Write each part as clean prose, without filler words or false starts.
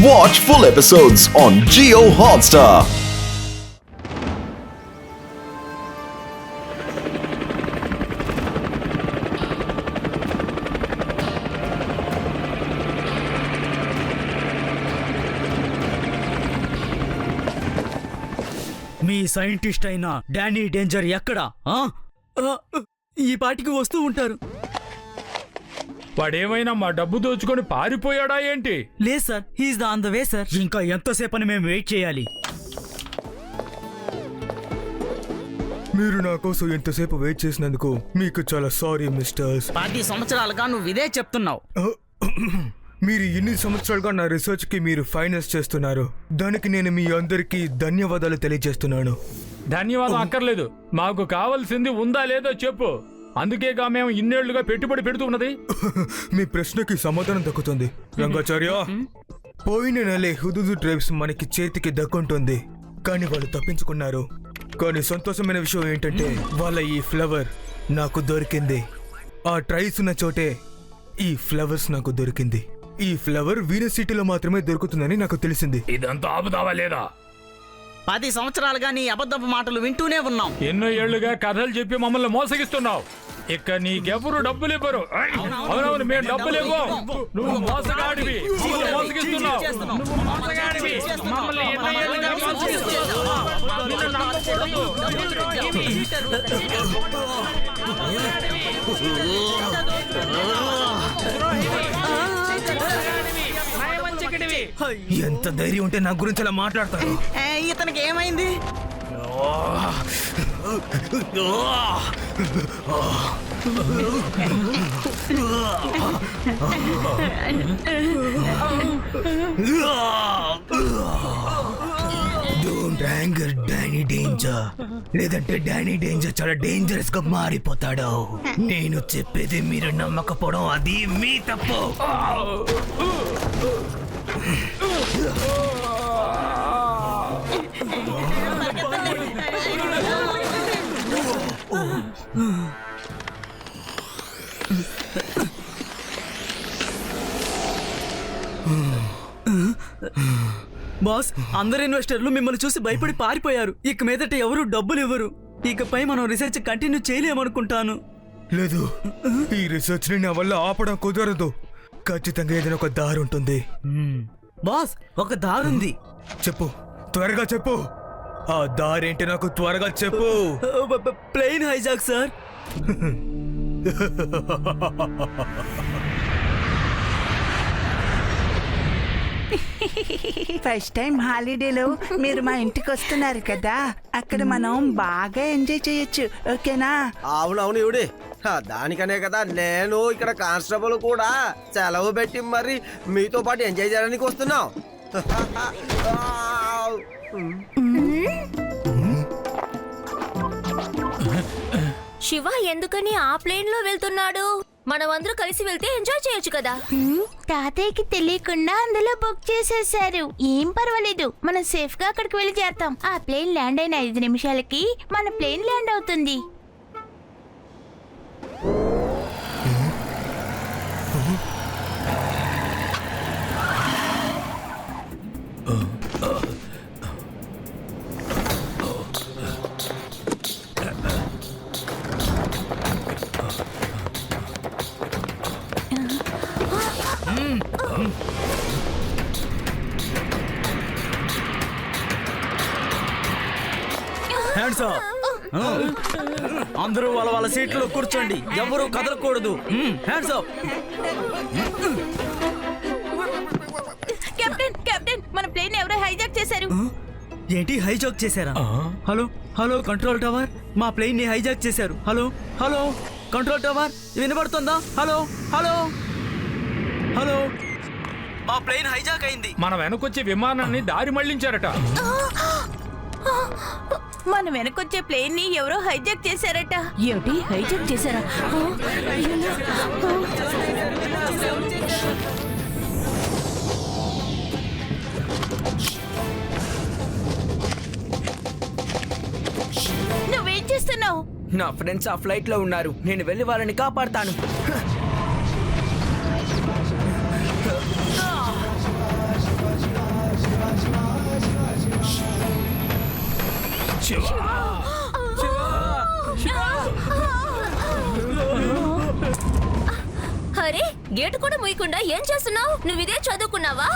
Watch full episodes on Jio Hotstar. Me scientist అయిన Danny danger ఎక్కడ? ఈ పాటికి వస్తూ ఉంటారు. వాడేమైనా మా డబ్బు దోచుకొని పారిపోయాడా ఏంటి? లేదు sir, he's the on the way sir. ఇంకా ఎంతసేపు అని మేము వెయిట్ చేయాలి? మీరు నా కోసం ఎంతసేపు వెయిట్ చేసినందుకు మీకు చాలా సారీ మిస్టర్స్. 10 సంవత్సరాలుగా నువ్వు ఇదే చెప్తున్నావు. మీరు ఇన్ని సంవత్సరాలుగా నా రీసెర్చ్ కి మీరు ఫైనాన్స్ చేస్తున్నారు. దానికి నేను మీ అందరికీ ధన్యవాదాలు తెలియజేస్తున్నాను. ధన్యవాదం అక్కర్లేదు. మాకు కావాల్సింది ఉందా లేదో చెప్పు. అందుకేగా మేము ఇన్నేళ్లుగా పెట్టుబడి పెడుతున్నది. మీ ప్రశ్నకి సమాధానం దక్కుతుంది రంగాచార్య. పోయిన నెలే హుదుదు ట్రైబ్స్ మనకి చేతికి దక్కుంటుంది, కానీ వాళ్ళు తప్పించుకున్నారు. కానీ సంతోషమైన విషయం ఏంటంటే వాళ్ళ ఈ ఫ్లవర్ నాకు దొరికింది. ఆ ట్రైబ్స్ ఉన్న చోటే ఈ ఫ్లవర్స్ నాకు దొరికింది. ఈ ఫ్లవర్ వీనస్ సిటీలో మాత్రమే దొరుకుతుందని నాకు తెలిసింది. ఇదంతా ఆపుదావా లేదా? 10 సంవత్సరాలుగా నీ అబద్ధపు మాటలు వింటూనే ఉన్నాం. ఎన్నో ఏళ్లుగా కథలు చెప్పి మమ్మల్ని మోసగిస్తున్నావు. ఇక నీకెవరు డబ్బులు ఇవ్వరు. అవునవును, మేము డబ్బులు ఇవ్వం. నువ్వు మోసగాడివి, మమ్మల్ని మోసగిస్తున్నావు. నువ్వు మోసగాడివి, మమ్మల్ని ఎన్నో ఏళ్లుగా మోసగిస్తున్నావు. నిన్ను నమ్మకూడదు. ఎంత ధైర్యం ఉంటే నా గురించి అలా మాట్లాడతారు? ఇతనికి ఏమైంది? డోంట్ యాంగర్ డానీ డేంజర్, లేదంటే డానీ డేంజర్ చాలా డేంజరస్ గా మారిపోతాడు. నేను చెప్పేది మీరు నమ్మకపోవడం అది మీ తప్పు. బాస్, అందరు ఇన్వెస్టర్లు మిమ్మల్ని చూసి భయపడి పారిపోయారు. ఇక మీదట ఎవరు డబ్బులు ఇవ్వరు. ఇకపై మనం రీసెర్చ్ కంటిన్యూ చేయలేమనుకుంటాను. లేదు, ఈ రీసెర్చ్ ని నా వల్ల ఆపడం కుదరదు. ఖచ్చితంగా ఏదైనా ఒక దారి ఉంటుంది. బాస్, ఒక దారుంది. చెప్పు, త్వరగా చెప్పు. ఆ దారేంటి నాకు త్వరగా చెప్పు. Plane hijack sir. First time హాలిడేలో మీరు మా ఇంటికి వస్తున్నారు కదా, అక్కడ మనం బాగా ఎంజాయ్ చేయొచ్చు, ఓకేనా? అవునవును ఇవిడి, దానికనే కదా నేను ఇక్కడ కానిస్టేబుల్ కూడా సెలవు పెట్టి మరి మీతో పాటు ఎంజాయ్ చేయడానికి వస్తున్నాం. శివ ఎందుకని ఆ ప్లేన్ లో వెళ్తున్నాడు? మనమందరూ కలిసి వెళ్తే ఎంజాయ్ చేయొచ్చు కదా. తాతయ్యకి తెలియకుండా అందులో బుక్ చేసేసారు. ఏం పర్వాలేదు, మనం సేఫ్ గా అక్కడికి వెళ్ళి చేరతాం. ఆ ప్లేన్ ల్యాండ్ అయిన 5 నిమిషాలకి మన ప్లేన్ ల్యాండ్ అవుతుంది. Hands up. అందరూ వాళ్ళ సీట్లో కూర్చోండి, ఎవరు కదలకూడదు. Hands up. కెప్టెన్, కెప్టెన్, మన ప్లేన్ ఎవరో హైజాక్ చేశారు. ఏంటి, హైజాక్ చేశారా? హలో హలో కంట్రోల్ టవర్, మా ప్లేన్ ని హైజాక్ చేశారు. హలో హలో కంట్రోల్ టవర్, వినబడుతుందా? హలో హలో హలో, మా ప్లేన్ హైజాక్ అయింది. మన వెనకొచ్చే విమానాన్ని దారి మళ్లించారట. మన వెనకొచ్చే ప్లేన్ ని ఎవరో హైజాక్ చేశారట. ఏమిటి, హైజాక్ చేశారా? నువ్వేం చేస్తున్నావు? నా ఫ్రెండ్స్ ఆ ఫ్లైట్ లో ఉన్నారు, నేను వెళ్ళి వాళ్ళని కాపాడతాను. గేట్ కూడా మూయకుండా ఏం చేస్తున్నావు? నువ్వు ఇదే చదువుకున్నావా?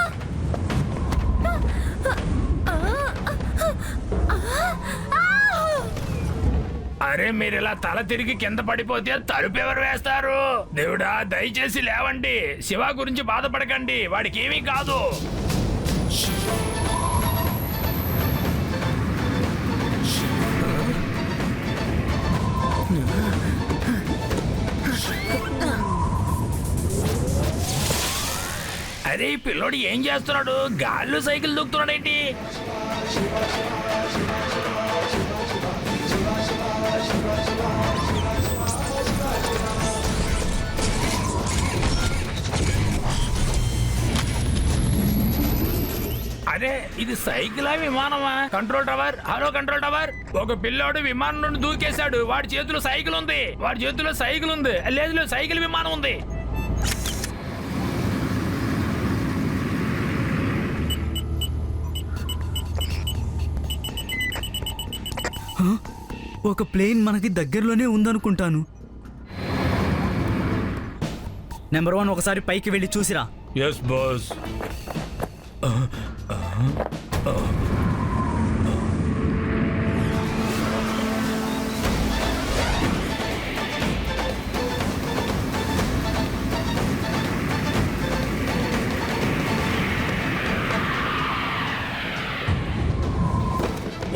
అరే మీరు ఇలా తల తిరిగి కింద పడిపోతే తలుపు ఎవరు వేస్తారు? దేవుడా దయచేసి లేవండి. శివ గురించి బాధపడకండి, వాడికి ఏమీ కాదు. అరే ఈ పిల్లోడు ఏం చేస్తున్నాడు? గాల్లో సైకిల్ దూకుతున్నాడేంటి? అరే ఇది సైకిలా విమానమా? Control tower, hello control tower. ఒక పిల్లోడు విమానం నుండి దూకేశాడు. వాడి చేతిలో సైకిల్ ఉంది. లేదు సైకిల్ విమానం ఉంది. ఒక ప్లేన్ మనకి దగ్గరలోనే ఉందనుకుంటాను. నెంబర్ 1 ఒకసారి పైకి వెళ్ళి చూసిరా. Yes boss.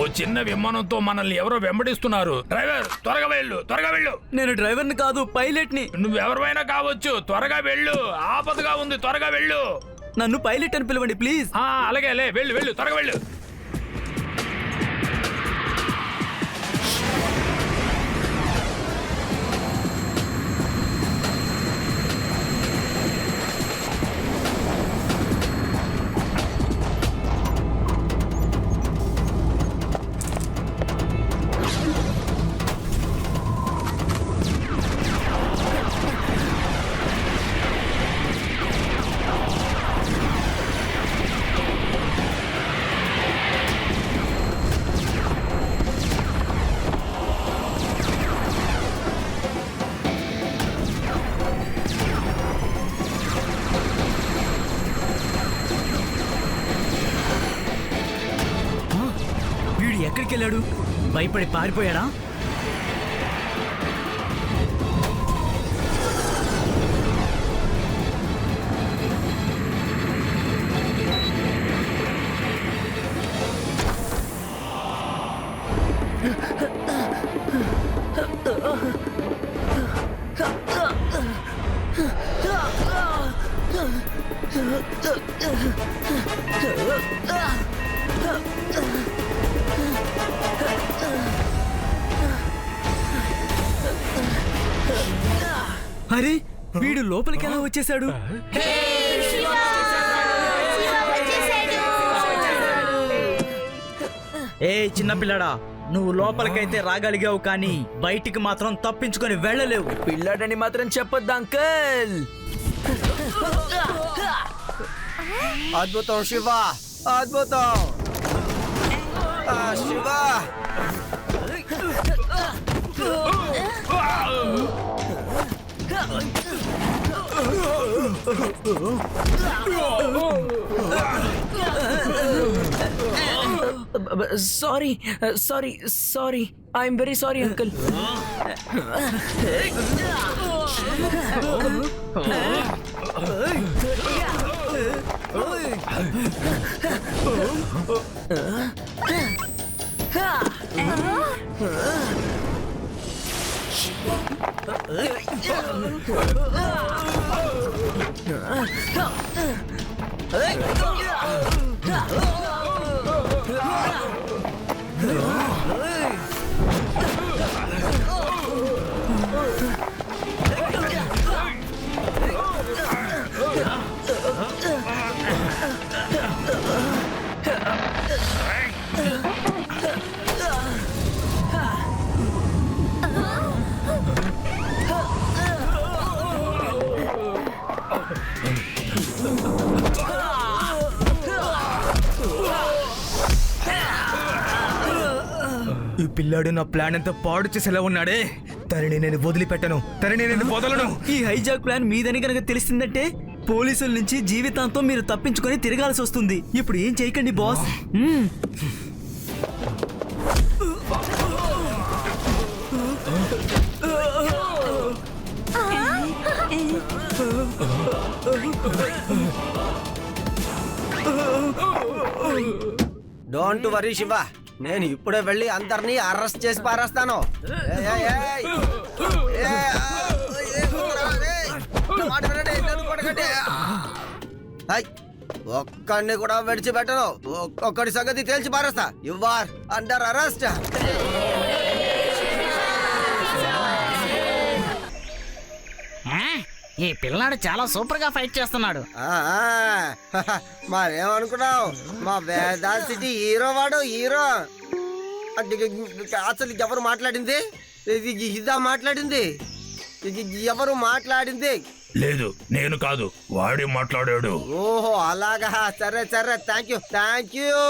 ఓ చిన్న విమానంతో మనల్ని ఎవరో వెంబడిస్తున్నారు. డ్రైవర్ త్వరగా వెళ్ళు. నేను డ్రైవర్ని కాదు, పైలట్ని. నువ్వెవరైనా కావచ్చు, త్వరగా వెళ్ళు. ఆపదగా ఉంది, త్వరగా వెళ్ళు. నన్ను పైలట్ అని పిలవండి ప్లీజ్. అలాగే వెళ్ళు, త్వరగా వెళ్ళు. ఎక్కడికి వెళ్ళాడు? భయపడి పారిపోయాడా? అరే వీడు లోపలికి ఎలా వచ్చేసాడు? ఏ చిన్నపిల్లడా, నువ్వు లోపలికైతే రాగలిగావు కానీ బయటికి మాత్రం తప్పించుకొని వెళ్ళలేవు. పిల్లాడని మాత్రం చెప్పొద్దు అంకల్. అద్భుతం శివ, అద్భుతం. Shiva sorry I'm very sorry uncle. ఈ పిల్లాడు నా ప్లాన్ అంతా పాడు చేసేలా ఉన్నాడే. తనని నేను వదిలిపెట్టను, తనని నేను వదలను. ఈ హైజాక్ ప్లాన్ మీదని కనుక తెలిసిందంటే పోలీసుల నుంచి జీవితాంతం మీరు తప్పించుకొని తిరగాల్సి వస్తుంది. ఇప్పుడు ఏం చేయకండి బాస్. డోంట్ వరీ శివ, నేను ఇప్పుడే వెళ్ళి అందరినీ అరెస్ట్ చేసి పారేస్తాను. ఒక్కడిని కూడా విడిచిపెట్టను. ఒక్కొక్కడి సంగతి తేల్చి పారేస్తా. You are under arrest. ఈ పిల్లాడు చాలా సూపర్ గా ఫైట్ చేస్తున్నాడు. మరేమనుకున్నావు, మా వేదా సిటీ హీరో వాడు, హీరో. అసలు ఎవరు మాట్లాడింది? ఇదా మాట్లాడింది? ఎవరు మాట్లాడింది? లేదు, నేను కాదు, వాడే మాట్లాడాడు. ఓహో అలాగా, సరే సరే, థ్యాంక్ యూ.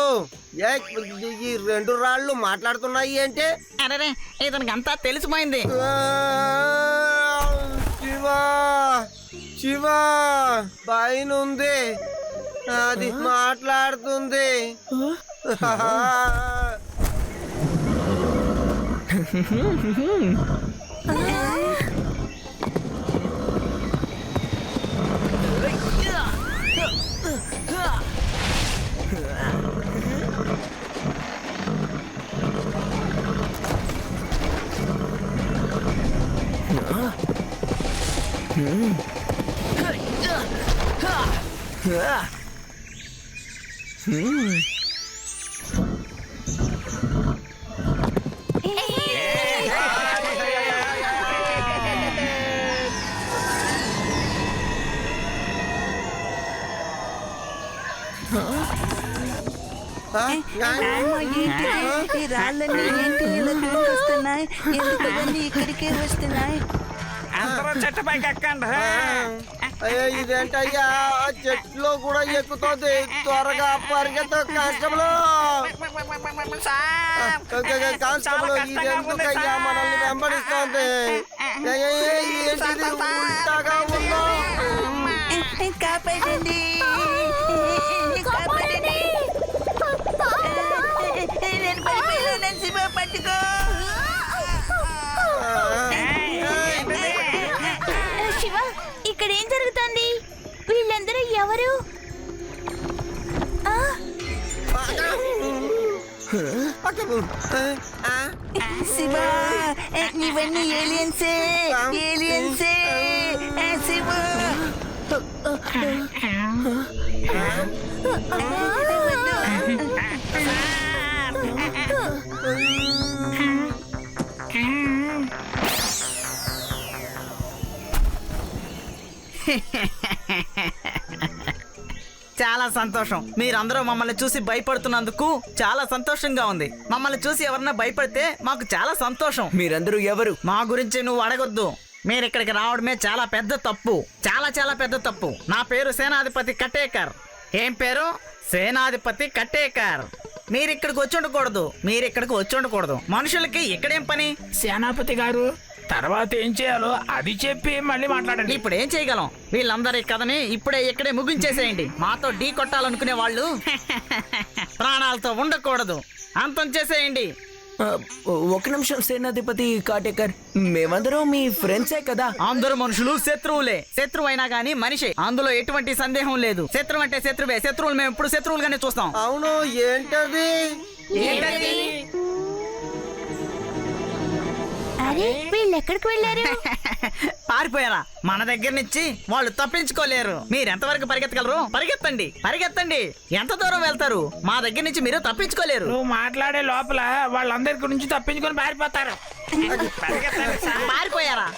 ఈ రెండు రాళ్ళు మాట్లాడుతున్నాయి అంటే అరే ఇతనికి అంతా తెలిసిపోయింది. శివా శివా పైనుంది, అది మాట్లాడుతుంది. ఈ రాళ్ళన్నీ ఏంటి ఇలా కిందకి వస్తున్నాయి? ఎందుకని ఇక్కడికే వస్తున్నాయి? అందరూ చెట్టుపైకి ఎక్కండి. ఇదేంటయ్యా, చెట్లో కూడా ఎక్కుతోంది. త్వరగా పరిగెత్త కానిస్టేబుల్. కానిస్టేబుల్, ఇదెందుకయ్యా మనల్ని వెంబడిస్తోంది? ఏంటిది ఉల్టాగా ఉందో? కాపాడండి, కాపాడండి. నేను పడిపోయాను, శివ పట్టుకో. శివ, ఇక్కడ ఏం జరుగుతుంది? వీళ్ళందరూ ఎవరు? శివ, ఇవన్నీ ఏలియన్సే, ఏలియన్సే. శివ చాలా సంతోషం. మీరందరూ మమ్మల్ని చూసి భయపడుతున్నందుకు చాలా సంతోషంగా ఉంది. మమ్మల్ని చూసి ఎవరన్నా భయపడితే మాకు చాలా సంతోషం. మీరందరూ ఎవరు? మా గురించి నువ్వు అడగొద్దు. మీరు ఇక్కడికి రావడమే చాలా పెద్ద తప్పు, చాలా పెద్ద తప్పు. నా పేరు సేనాధిపతి కటేకర్. ఏం పేరు? సేనాధిపతి కటేకర్. మీరు ఇక్కడికి వచ్చి ఉండకూడదు. మనుషులకి ఇక్కడేం పని? సేనాపతి గారు, తర్వాత ఏం చేయాలో అది చెప్పి మళ్ళీ మాట్లాడండి. ఇప్పుడు ఏం చేయగలం? వీళ్ళందరి కథని ఇక్కడే ముగించేసేయండి. మాతో ఢీ కొట్టాలనుకునే వాళ్ళు ప్రాణాలతో ఉండకూడదు. అంతం చేసేయండి. ఒక నిమిషం సేనాధిపతి కాటేకర్, మేమందరం మీ ఫ్రెండ్సే కదా? అందరూ మనుషులు శత్రువులే. శత్రువు అయినా గానీ మనిషే, అందులో ఎటువంటి సందేహం లేదు. శత్రువు అంటే శత్రువే. శత్రువులు మేము ఎప్పుడు శత్రువులుగానే చూస్తాం. అవును, ఏంటది? అరే వీళ్ళు ఎక్కడికి వెళ్ళారు? పారిపోయారా? మన దగ్గర నుంచి వాళ్ళు తప్పించుకోలేరు. మీరు ఎంతవరకు పరిగెత్తగలరు? పరిగెత్తండి. ఎంత దూరం వెళ్తారు? మా దగ్గర నుంచి మీరు తప్పించుకోలేరు. నువ్వు మాట్లాడే లోపల వాళ్ళందరి గురించి తప్పించుకొని పారిపోతారు. పారిపోయారా?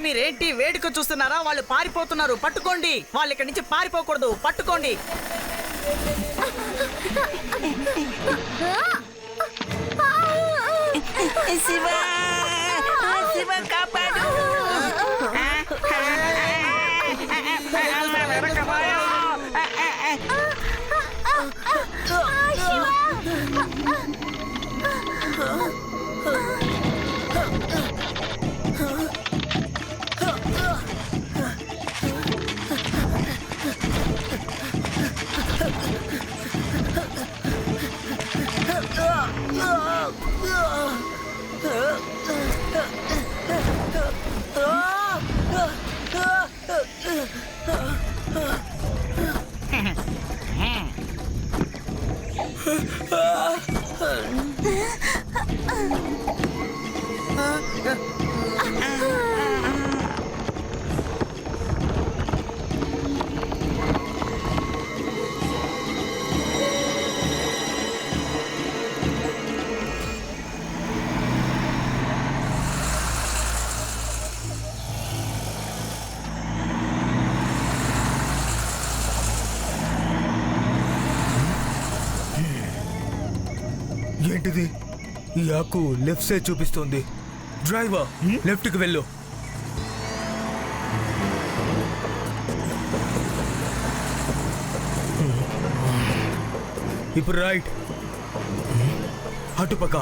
మీరేంటి వేడుక చూస్తున్నారా? వాళ్ళు పారిపోతున్నారు, పట్టుకోండి. వాళ్ళు ఇక్కడి నుంచి పారిపోకూడదు, పట్టుకోండి. శివ శివ కాపాడు. ఏంటిది? ఈ ఆకు లెఫ్ట్ సైడ్ చూపిస్తోంది. డ్రైవర్ లెఫ్ట్ కి వెళ్ళు. ఇప్పుడు రైట్. అటుపక్క.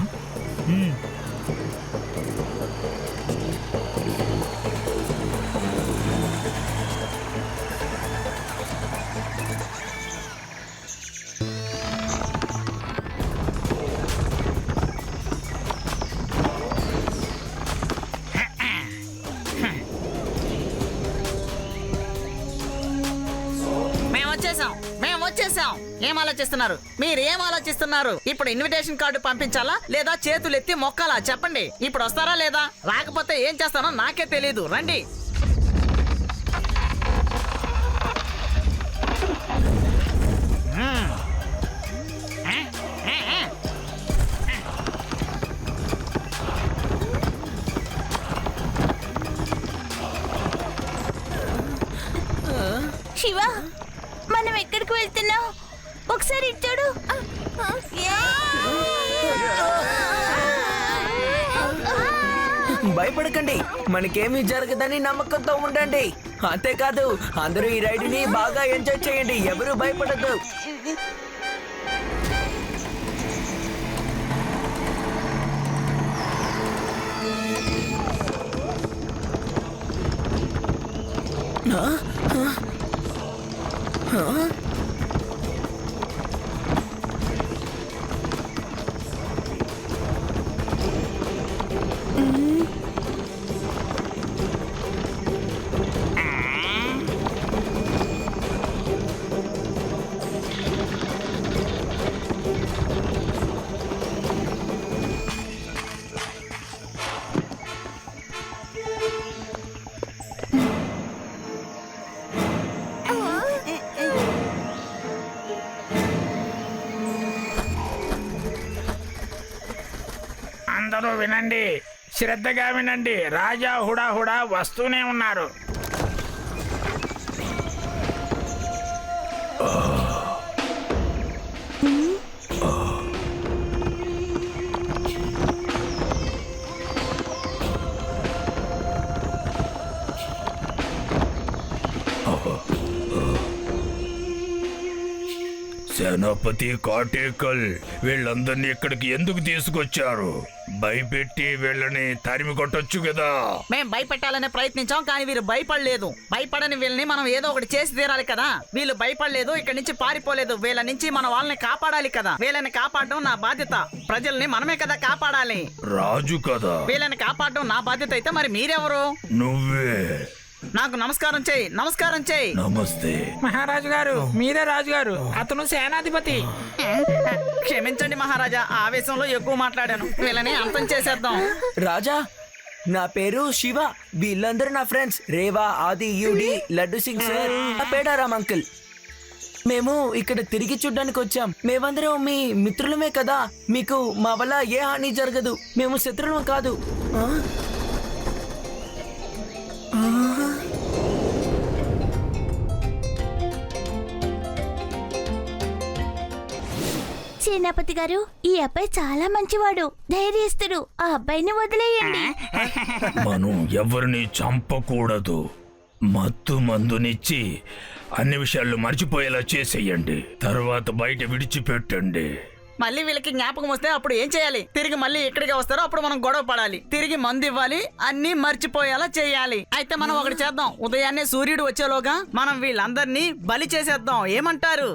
మేము వచ్చేసాం. ఏం ఆలోచిస్తున్నారు? మీరు ఏం ఆలోచిస్తున్నారు? ఇప్పుడు ఇన్విటేషన్ కార్డు పంపించాలా లేదా చేతులు ఎత్తి మొక్కాలా? చెప్పండి. ఇప్పుడు వస్తారా లేదా? రాకపోతే ఏం చేస్తానో నాకే తెలియదు. రండి. శివ, మనం ఎక్కడికి వెళ్తున్నాం? ఒకసారి ఇచ్చాడు. భయపడకండి, మనకేమీ జరగదని నమ్మకంతో ఉండండి. అంతేకాదు అందరూ ఈ రైడ్ని బాగా ఎంజాయ్ చేయండి. ఎవరు భయపడద్దు. అందరూ వినండి, శ్రద్ధగా వినండి. రాజా హుడా హుడా వస్తూనే ఉన్నారు. సేనాపతి కాటేకల్ వీళ్ళందరినీ ఇక్కడికి ఎందుకు తీసుకొచ్చారు? భయపెట్టి వీళ్ళని తరిమి కొట్టొచ్చు కదా. మేం భయపెట్టాలనే ప్రయత్నించాం, కానీ వీరు భయపడలేదు. భయపడని వీళ్ళని మనం ఏదో ఒకటి చేసి తీరాలి కదా. వీళ్ళు భయపడలేదు, ఇక్కడి నుంచి పారిపోలేదు. వీళ్ళ నుంచి మన వాళ్ళని కాపాడాలి కదా. వీళ్ళని కాపాడడం నా బాధ్యత. ప్రజల్ని మనమే కదా కాపాడాలి. రాజు కదా. వీళ్ళని కాపాడడం నా బాధ్యత అయితే మరి మీరెవరు? నువ్వే. నాకు నమస్కారం చేయి. నమస్కారం చేయి. నమస్తే. మహారాజు గారు, మీరే రాజుగారు. అతను సేనాధిపతి. క్షమించండి మహారాజా, ఆవేశంలో ఎక్కువ మాట్లాడాను. వీళ్ళని అంతం చేసేద్దాం. రాజా, నా పేరు శివ. వీళ్ళందరూ నా friends. Reva, Adi, Yudi, Laddu Singh sir, Pedaram uncle. మేము ఇక్కడ తిరిగి చూడ్డానికి వచ్చాం. మేమందరం మీ మిత్రులమే కదా. మీకు మా వల్ల ఏ హాని జరగదు. మేము శత్రువులం కాదు. సేనాపతి గారు, ఈ అబ్బాయి చాలా మంచివాడు, ధైర్యస్తుడు. ఆ అబ్బాయిని వదిలేయండి. మనం ఎవరిని చంపకూడదు. మత్తు మందునిచ్చి అన్ని విషయాలు మర్చిపోయేలా చేసేయండి. తర్వాత బయట విడిచిపెట్టండి. మళ్ళీ వీళ్ళకి జ్ఞాపకం వస్తే అప్పుడు ఏం చేయాలి? తిరిగి మళ్ళీ ఇక్కడికి వస్తారో అప్పుడు మనం గొడవ పడాలి. తిరిగి మందు ఇవ్వాలి, అన్ని మర్చిపోయేలా చేయాలి. అయితే మనం ఒకటి చేద్దాం. ఉదయాన్నే సూర్యుడు వచ్చేలోగా మనం వీళ్ళందరినీ బలి చేసేద్దాం. ఏమంటారు?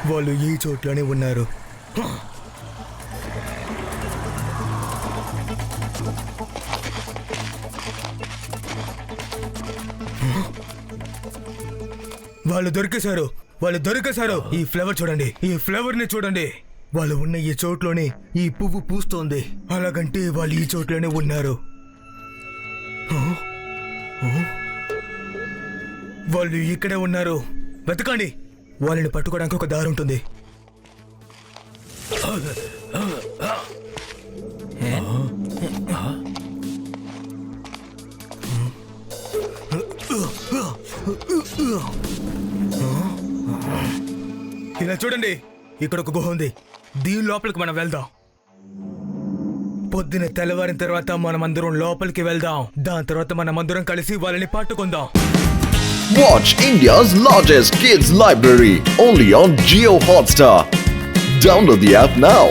వాళ్ళు ఈ చోట్లోనే ఉన్నారు. వాళ్ళు దొరికేశారు. ఈ ఫ్లేవర్ చూడండి, ఈ ఫ్లేవర్ ని చూడండి. వాళ్ళు ఉన్న ఈ చోట్లోనే ఈ పువ్వు పూస్తోంది. అలాగంటే వాళ్ళు ఈ చోట్లోనే ఉన్నారు. వాళ్ళు ఇక్కడే ఉన్నారు. వెతకండి. వాళ్ళని పట్టుకోవడానికి ఒక దారి ఉంటుంది. ఇలా చూడండి, ఇక్కడ ఒక గుహ ఉంది. దీని లోపలికి మనం వెళ్దాం. పొద్దున తెల్లవారిన తర్వాత మనమందరం లోపలికి వెళ్దాం. దాని తర్వాత మనమందరం కలిసి వాళ్ళని పట్టుకుందాం. Watch India's largest kids library only on Jio Hotstar. Download the app now.